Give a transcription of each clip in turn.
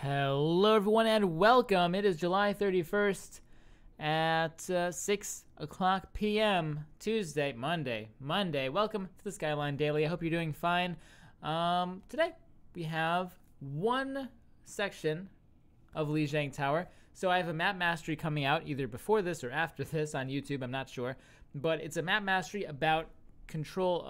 Hello everyone and welcome. It is July 31st at 6 o'clock p.m. Monday. Welcome to the Skyline Daily. I hope you're doing fine. Today we have one section of Lijiang Tower. So I have a map mastery coming out either before this or after this on YouTube, I'm not sure. But it's a map mastery about Control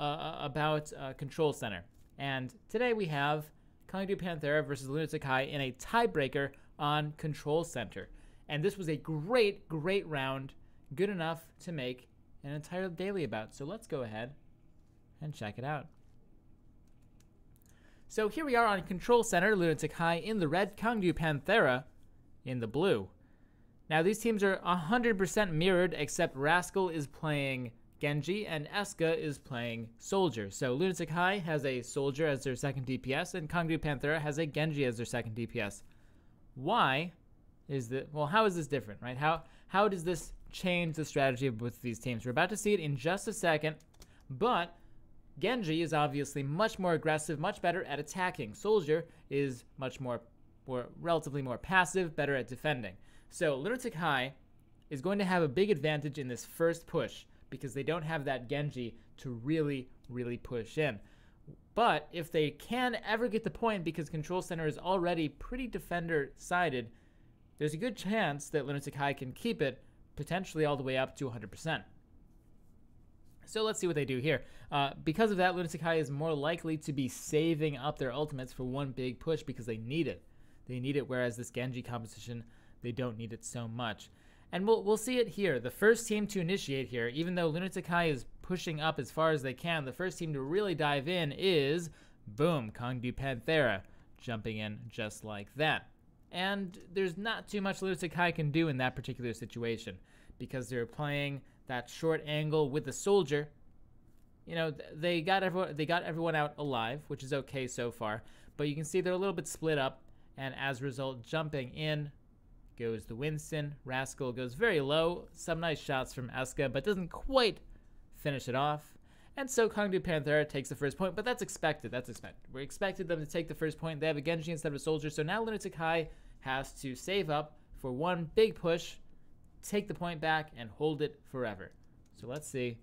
Center. And today we have Kungdoo Panthera versus Lunatic in a tiebreaker on Control Center. And this was a great round, good enough to make an entire daily about. So let's go ahead and check it out. So here we are on Control Center, Lunatic in the red, Kungdoo Panthera in the blue. Now these teams are 100% mirrored, except Rascal is playing Genji and Eska is playing Soldier. So Lunatic has a Soldier as their second DPS and Kungdoo Panthera has a Genji as their second DPS. Why is that? Well, how is this different, right? How does this change the strategy of both these teams? We're about to see it in just a second, but Genji is obviously much more aggressive, much better at attacking. Soldier is much more, or relatively more passive, better at defending. So Lunatic is going to have a big advantage in this first push, because they don't have that Genji to really push in. But if they can ever get the point, because Control Center is already pretty defender-sided, there's a good chance that Lunatic can keep it, potentially all the way up to 100%. So let's see what they do here. Because of that, Lunatic is more likely to be saving up their ultimates for one big push because they need it. They need it, whereas this Genji composition, they don't need it so much. And we'll see it here. The first team to initiate here, even though Lunatic is pushing up as far as they can, the first team to really dive in is, boom, Kungdoo Panthera, jumping in just like that. And there's not too much Lunatic can do in that particular situation, because they're playing that short angle with the Soldier. You know, they got everyone out alive, which is okay so far, but you can see they're a little bit split up, and as a result, jumping in goes the Winston. Rascal goes very low. Some nice shots from Eska, but doesn't quite finish it off. And so Kungdoo Panthera takes the first point, but that's expected. We expected them to take the first point. They have a Genji instead of a Soldier, so now Lunatic has to save up for one big push, take the point back, and hold it forever. So let's see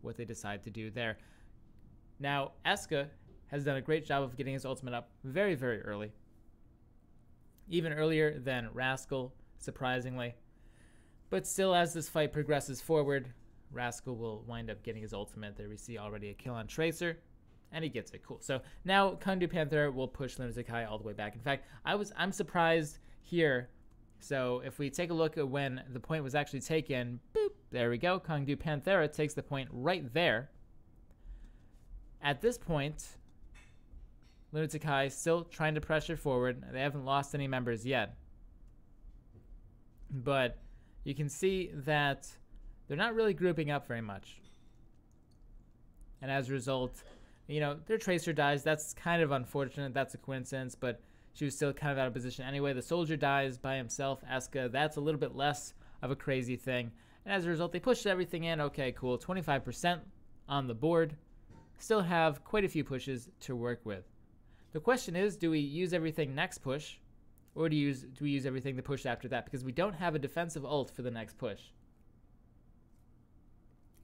what they decide to do there. Now, Eska has done a great job of getting his ultimate up very early. Even earlier than Rascal, surprisingly. But still, as this fight progresses forward, Rascal will wind up getting his ultimate. There we see already a kill on Tracer, and he gets it. Cool. So now Kungdoo Panthera will push Lunatic all the way back. In fact, I'm surprised here. So if we take a look at when the point was actually taken, boop, there we go. Kungdoo Panthera takes the point right there. At this point, Lunatic is still trying to pressure forward. They haven't lost any members yet. But you can see that they're not really grouping up very much. And as a result, you know, their Tracer dies. That's kind of unfortunate. That's a coincidence, but she was still kind of out of position anyway. The Soldier dies by himself. Eska, that's a little bit less of a crazy thing. And as a result, they pushed everything in. Okay, cool. 25% on the board. Still have quite a few pushes to work with. The question is, do we use everything next push, or do we use everything the push after that? Because we don't have a defensive ult for the next push.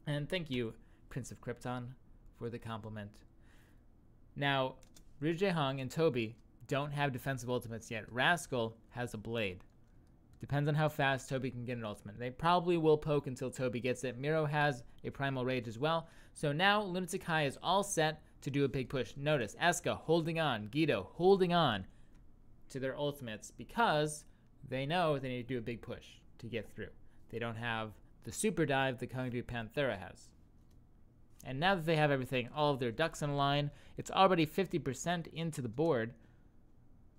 And thank you, Prince of Krypton, for the compliment. Now, Jaehong and Toby don't have defensive ultimates yet. Rascal has a blade. Depends on how fast Toby can get an ultimate. They probably will poke until Toby gets it. Miro has a primal rage as well. So now Lunatic is all set to do a big push. Notice Eska holding on, Guido holding on to their ultimates because they know they need to do a big push to get through. They don't have the super dive the Kungdoo Panthera has. And now that they have everything, all of their ducks in a line, it's already 50% into the board.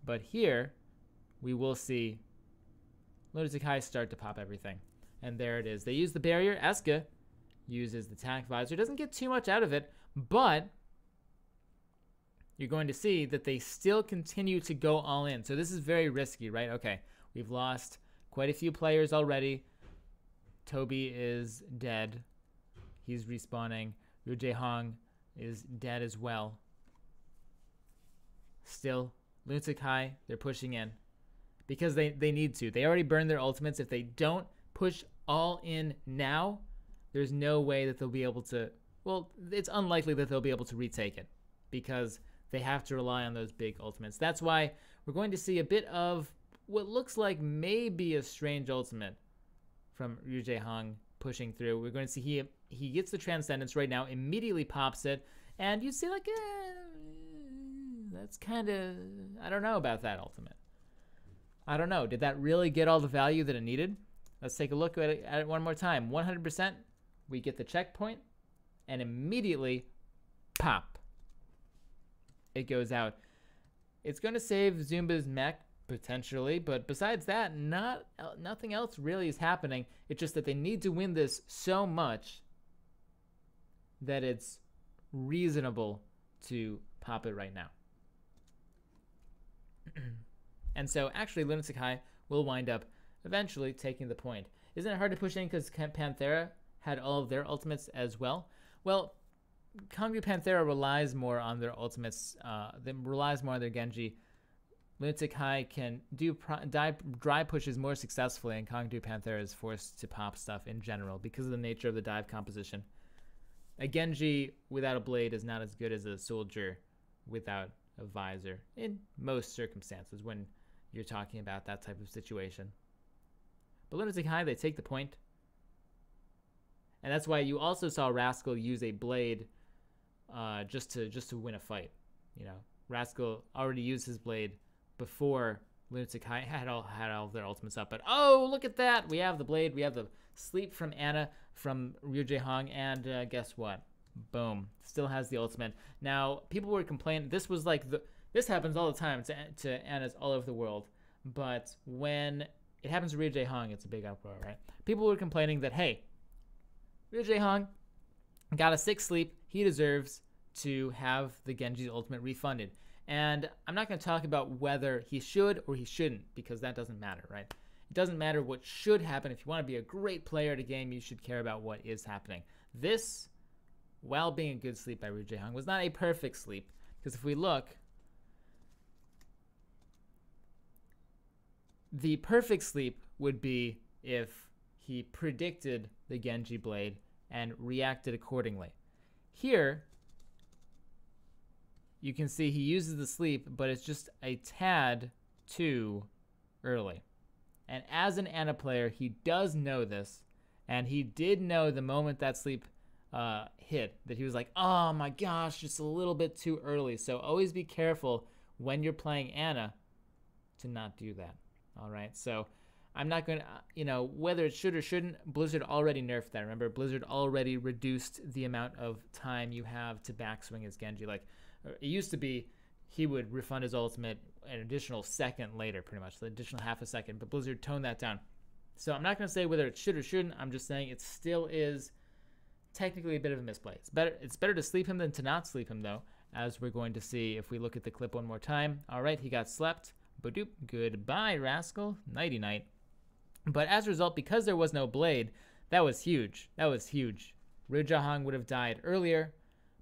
But here, we will see Lunatic start to pop everything. And there it is. They use the barrier. Eska uses the tack visor. Doesn't get too much out of it, but you're going to see that they still continue to go all in. So this is very risky, right? Okay, we've lost quite a few players already. Toby is dead. He's respawning. Jaehong is dead as well. Still, Lunatic they're pushing in. because they need to. They already burned their ultimates. If they don't push all in now, there's no way that they'll be able to, well, it's unlikely that they'll be able to retake it because they have to rely on those big ultimates. That's why we're going to see a bit of what looks like maybe a strange ultimate from Ryu Hong pushing through. We're going to see he gets the Transcendence right now, immediately pops it, and you see like, that's kind of, I don't know about that ultimate. I don't know. Did that really get all the value that it needed? Let's take a look at it one more time. 100%, we get the checkpoint, and immediately, pop. It goes out. It's going to save Zumba's mech, potentially, but besides that, nothing else really is happening. It's just that they need to win this so much that it's reasonable to pop it right now. And so actually Lunatic High will wind up eventually taking the point. Isn't it hard to push in because Panthera had all of their ultimates as well? Well, Kungdoo Panthera relies more on their ultimates, relies more on their Genji. Lunatic High can do drive pushes more successfully, and Kungdoo Panthera is forced to pop stuff in general because of the nature of the dive composition. A Genji without a blade is not as good as a soldier without a visor in most circumstances when you're talking about that type of situation. But Lunatic High, they take the point. And that's why you also saw Rascal use a blade just to win a fight. You know, Rascal already used his blade before Lunatic High had all of their ultimates up. But oh, look at that! We have the blade, we have the sleep from Anna, from Ryu Hong, and guess what? Boom. Still has the ultimate. Now, people were complaining, this was like, this happens all the time to Annas all over the world, but when it happens to Ryu Hong, it's a big uproar, right? People were complaining that, hey, Ryu Hong got a 6 sleep, he deserves to have the Genji's ultimate refunded. And I'm not going to talk about whether he should or he shouldn't, because that doesn't matter, right? It doesn't matter what should happen. If you want to be a great player at a game, you should care about what is happening. This, while being a good sleep by Ryu Hong, was not a perfect sleep, because if we look, the perfect sleep would be if he predicted the Genji blade and reacted accordingly. Here, you can see he uses the sleep, but it's just a tad too early. And as an Ana player, he does know this, and he did know the moment that sleep hit that he was like, oh my gosh, just a little bit too early. So always be careful when you're playing Ana to not do that. All right, so I'm not going to, whether it should or shouldn't, Blizzard already nerfed that. Remember, Blizzard already reduced the amount of time you have to backswing his Genji. Like, it used to be he would refund his ultimate an additional second later, pretty much, an additional half a second, but Blizzard toned that down. So I'm not going to say whether it should or shouldn't. I'm just saying it still is technically a bit of a misplay. It's better to sleep him than to not sleep him, though, as we're going to see if we look at the clip one more time. All right, he got slept. Badoop. Goodbye, Rascal. Nighty-night. But as a result, because there was no blade, that was huge. That was huge. Ryu Hong would have died earlier.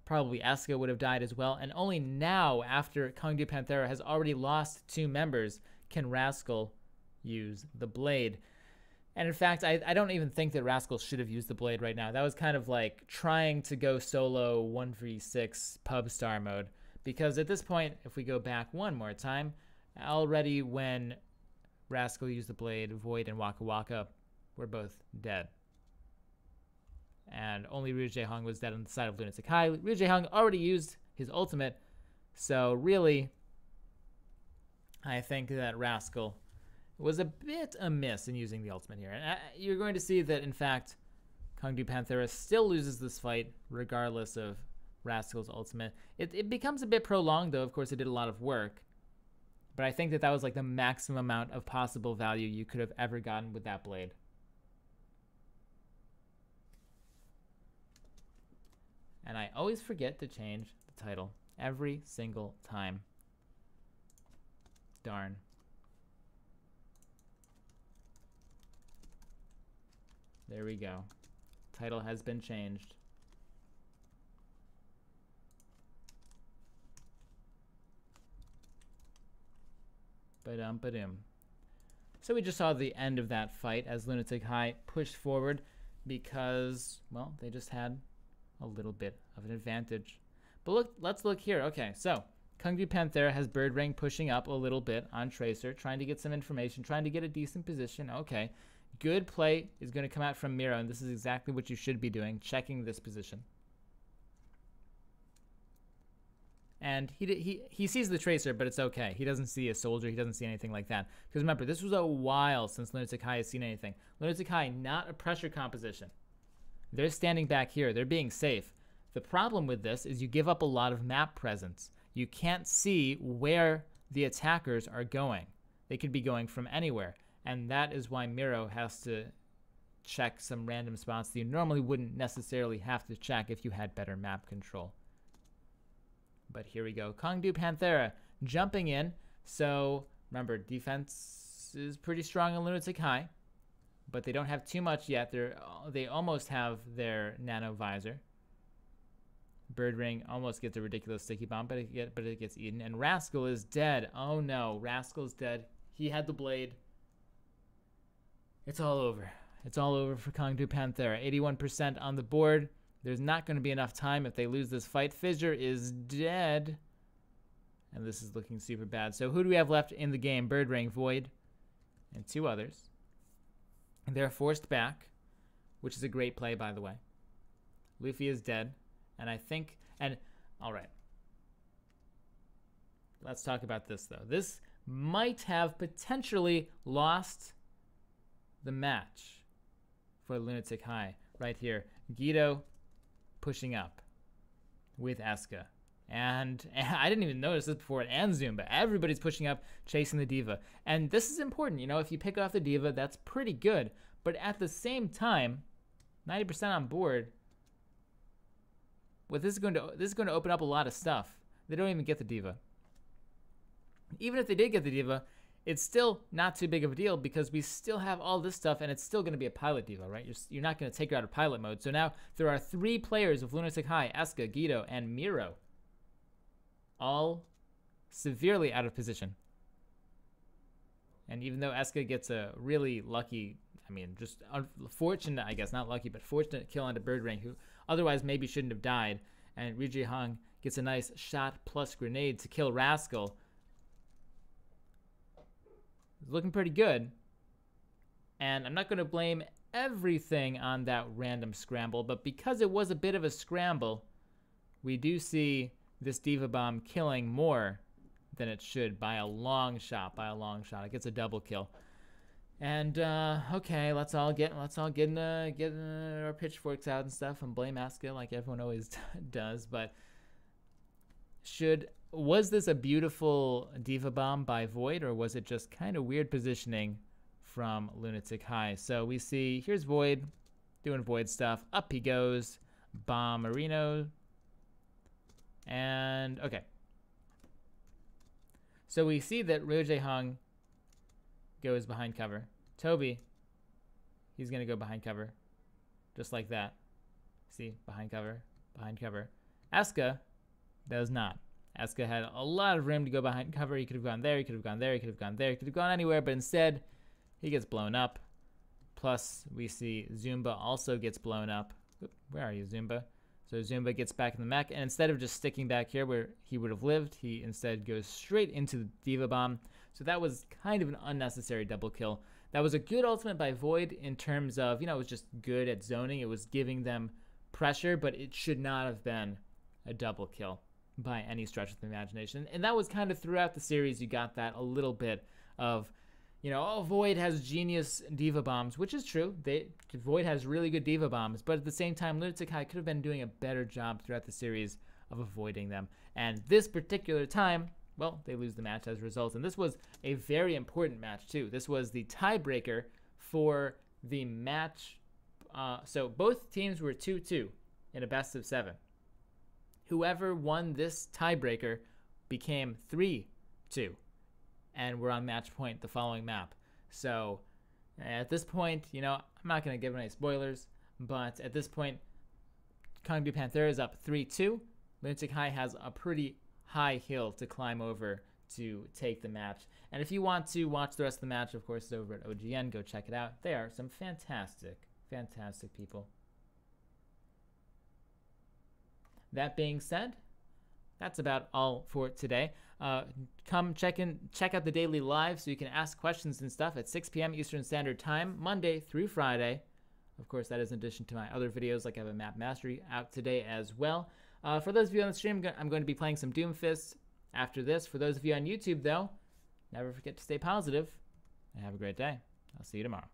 Probably Asuka would have died as well. And only now, after Kungdoo Panthera has already lost 2 members, can Rascal use the blade. And in fact, I don't even think that Rascal should have used the blade right now. That was kind of like trying to go solo 1v6 pub star mode. Because at this point, if we go back one more time, already when Rascal used the blade, Void and Waka Waka were both dead. And only Ryu Hong was dead on the side of Lunatic High. Ryu Hong already used his ultimate, so really, I think that Rascal was a bit amiss in using the ultimate here. And you're going to see that, in fact, Kungdoo Panthera still loses this fight, regardless of Rascal's ultimate. It becomes a bit prolonged, though. Of course, it did a lot of work. But I think that that was like the maximum amount of possible value you could have ever gotten with that blade. And I always forget to change the title every single time. Darn. There we go. Title has been changed. Ba-dum. So we just saw the end of that fight as Lunatic High pushed forward because, well, they just had a little bit of an advantage. But look, let's look here. Okay, so Kungdoo Panthera has Bird Ring pushing up a little bit on Tracer, trying to get some information, trying to get a decent position. Okay, good play is going to come out from Miro, and this is exactly what you should be doing, checking this position. And he sees the Tracer, but it's okay. He doesn't see a soldier. He doesn't see anything like that. Because remember, this was a while since Lunatic High has seen anything. Lunatic High, not a pressure composition. They're standing back here. They're being safe. The problem with this is you give up a lot of map presence. You can't see where the attackers are going. They could be going from anywhere. And that is why Miro has to check some random spots that you normally wouldn't necessarily have to check if you had better map control. But here we go. Kungdoo Panthera jumping in. So remember, defense is pretty strong on Lunatic High, but they don't have too much yet. They almost have their nano visor. Bird Ring almost gets a ridiculous sticky bomb, but it gets eaten. And Rascal is dead. Oh no, Rascal's dead. He had the blade. It's all over. It's all over for Kungdoo Panthera. 81% on the board. There's not going to be enough time if they lose this fight. Fissure is dead. And this is looking super bad. So who do we have left in the game? Bird Ring, Void, and two others. And they're forced back, which is a great play, by the way. Luffy is dead. And I think, all right. Let's talk about this, though. This might have potentially lost the match for Lunatic High. Right here. Guido pushing up with Eska. And I didn't even notice this before, and Zumba. Everybody's pushing up, chasing the Diva. And this is important. You know, if you pick off the Diva, that's pretty good. But at the same time, 90% on board, this is going to open up a lot of stuff. They don't even get the Diva. Even if they did get the Diva, it's still not too big of a deal because we still have all this stuff, and it's still going to be a pilot Diva, right? You're not going to take her out of pilot mode. So now there are 3 players of Lunatic High, Eska, Guido, and Miro, all severely out of position. And even though Eska gets a really lucky, I mean, just unfortunate, I guess, not lucky, but fortunate kill onto Bird Ring, who otherwise maybe shouldn't have died, and Riji Hung gets a nice shot plus grenade to kill Rascal. Looking pretty good. And I'm not going to blame everything on that random scramble, but because it was a bit of a scramble, we do see this Diva Bomb killing more than it should by a long shot. It gets a double kill. And okay, let's all get our pitchforks out and stuff and blame Asuka like everyone always does. But was this a beautiful Diva Bomb by Void, or was it just kind of weird positioning from Lunatic High? So we see, here's Void doing Void stuff. Up he goes. Bomb Marino. And, okay. So we see that Roje Hung goes behind cover. Toby, he's going to go behind cover. Just like that. See, behind cover, behind cover. Asuka does not. Asuka had a lot of room to go behind cover. He could have gone there, he could have gone there, he could have gone there, he could have gone anywhere, but instead, he gets blown up. Plus, we see Zumba also gets blown up. Oop, where are you, Zumba? So Zumba gets back in the mech, and instead of just sticking back here where he would have lived, he instead goes straight into the Diva Bomb. So that was kind of an unnecessary double kill. That was a good ultimate by Void in terms of, you know, it was just good at zoning. It was giving them pressure, but it should not have been a double kill by any stretch of the imagination. And that was kind of throughout the series, you got that a little bit of, you know, oh, Void has genius Diva Bombs, which is true. Void has really good Diva Bombs, but at the same time, Lunatic High could have been doing a better job throughout the series of avoiding them. And this particular time, well, they lose the match as a result. And this was a very important match, too. This was the tiebreaker for the match. So both teams were 2-2 in a best of 7. Whoever won this tiebreaker became 3-2. And we're on match point the following map. So at this point, you know, I'm not going to give any spoilers, but at this point, Kungdoo Panthera is up 3-2. Lunatic High has a pretty high hill to climb over to take the match. And if you want to watch the rest of the match, of course, it's over at OGN. Go check it out. They are some fantastic, fantastic people. That being said, that's about all for today. Come check out the daily live so you can ask questions and stuff at 6 p.m. Eastern Standard Time, Monday through Friday. Of course, that is in addition to my other videos, like I have a map mastery out today as well. For those of you on the stream, I'm going to be playing some Doomfist after this. For those of you on YouTube, though, never forget to stay positive and have a great day. I'll see you tomorrow.